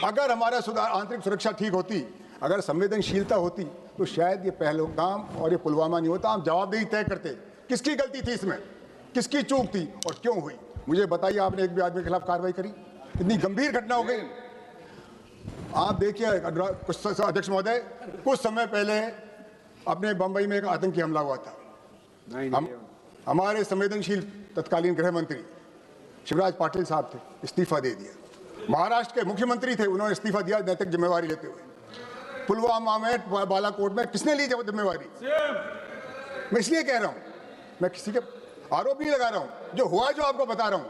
अगर हमारा आंतरिक सुरक्षा ठीक होती, अगर संवेदनशीलता होती, तो शायद ये पहलगाम और ये पुलवामा नहीं होता। हम जवाबदेही तय करते, किसकी गलती थी इसमें, किसकी चूक थी और क्यों हुई। मुझे बताइए, आपने एक भी आदमी के खिलाफ कार्रवाई करी? इतनी गंभीर घटना हो गई। आप देखिए अध्यक्ष महोदय, कुछ समय पहले अपने बंबई में एक आतंकी हमला हुआ था। हमारे संवेदनशील तत्कालीन गृह मंत्री शिवराज पाटिल साहब थे, इस्तीफा दे दिया। महाराष्ट्र के मुख्यमंत्री थे, उन्होंने इस्तीफा दिया नैतिक जिम्मेवारी लेते हुए। पुलवामा में, बालाकोट में किसने ली जिम्मेवारी? मैं इसलिए कह रहा हूं, मैं किसी के आरोप नहीं लगा रहा हूं, जो हुआ जो आपको बता रहा हूं।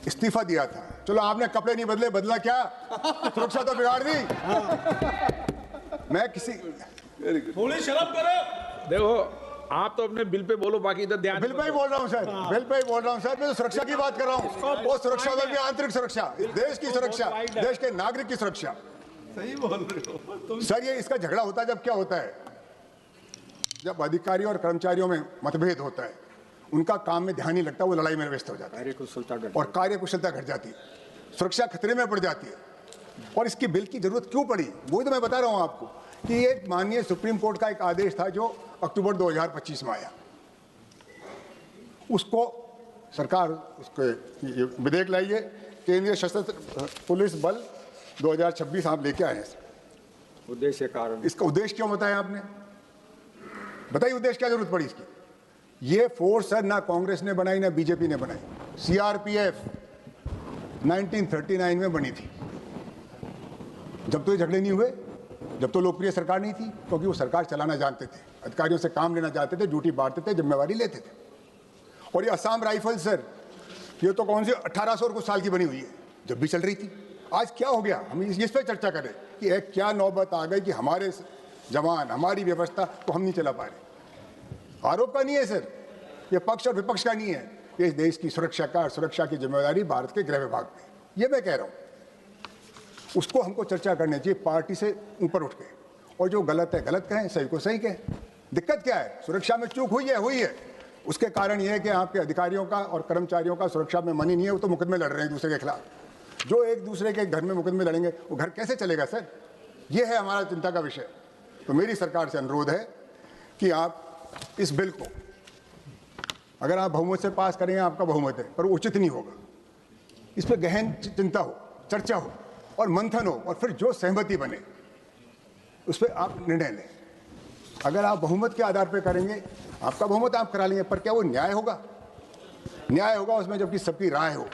इस्तीफा दिया था, चलो आपने कपड़े नहीं बदले, बदला क्या? सुरक्षा तो बिगाड़ दी। मैं किसी थोड़ी शर्म करो। देखो, आप तो अपने बिल पे बोलो, बाकी इधर ध्यान। बिल पे ही बोल रहा हूं सर, बिल पे ही बोल रहा हूं सर। मैं तो सुरक्षा की बात कर रहा हूं, वो सुरक्षा में भी आंतरिक सुरक्षा, देश की सुरक्षा, देश के नागरिक की सुरक्षा। सही बोल रहे हो सर। ये इसका झगड़ा होता है जब क्या होता है, जब अधिकारियों और कर्मचारियों में मतभेद होता है, उनका काम में ध्यान नहीं लगता, वो लड़ाई में व्यस्त हो जाता है और कार्यकुशलता घट जाती है, सुरक्षा खतरे में पड़ जाती है। और इसकी बिल की जरूरत क्यों पड़ी, वही तो मैं बता रहा हूं आपको कि एक माननीय सुप्रीम कोर्ट का एक आदेश था जो अक्टूबर 2025 में आया, उसको सरकार उसके विधेयक लाइए, केंद्रीय सशस्त्र पुलिस बल 2026 आप लेके आए हैं। उद्देश्य कारण, इसका उद्देश्य क्यों बताया आपने? बताइए उद्देश्य क्या जरूरत पड़ी इसकी? ये फोर्स है ना कांग्रेस ने बनाई ना बीजेपी ने बनाई। सीआरपीएफ 1939 में बनी थी, जब तो ये झगड़े नहीं हुए, जब तो लोकप्रिय सरकार नहीं थी, क्योंकि वो सरकार चलाना जानते थे, अधिकारियों से काम लेना चाहते थे, ड्यूटी बांटते थे, जिम्मेवारी लेते थे। और ये असम राइफल सर, ये तो कौन सी 1800 और कुछ साल की बनी हुई है, जब भी चल रही थी। आज क्या हो गया, हम इस पर चर्चा करें कि एक क्या नौबत आ गई कि हमारे जवान, हमारी व्यवस्था को हम नहीं चला पा रहे। आरोप का नहीं है सर, ये पक्ष और विपक्ष का नहीं है, ये देश की सुरक्षा का, सुरक्षा की जिम्मेदारी भारत के गृह विभाग में। ये मैं कह रहा हूँ, उसको हमको चर्चा करनी चाहिए पार्टी से ऊपर उठ के, और जो गलत है गलत कहें, सही को सही कहें। दिक्कत क्या है? सुरक्षा में चूक हुई है। उसके कारण यह है कि आपके अधिकारियों का और कर्मचारियों का सुरक्षा में मन ही नहीं है, वो तो मुकदमे लड़ रहे हैं एक दूसरे के खिलाफ। जो एक दूसरे के घर में मुकदमे लड़ेंगे, वो घर कैसे चलेगा सर? ये है हमारा चिंता का विषय। तो मेरी सरकार से अनुरोध है कि आप इस बिल को, अगर आप बहुमत से पास करेंगे, आपका बहुमत है, पर उचित नहीं होगा। इस पर गहन चिंता हो, चर्चा हो और मंथन हो, और फिर जो सहमति बने उस पर आप निर्णय लें। अगर आप बहुमत के आधार पर करेंगे, आपका बहुमत आप करा लेंगे, पर क्या वो न्याय होगा? न्याय होगा उसमें जबकि सबकी राय हो।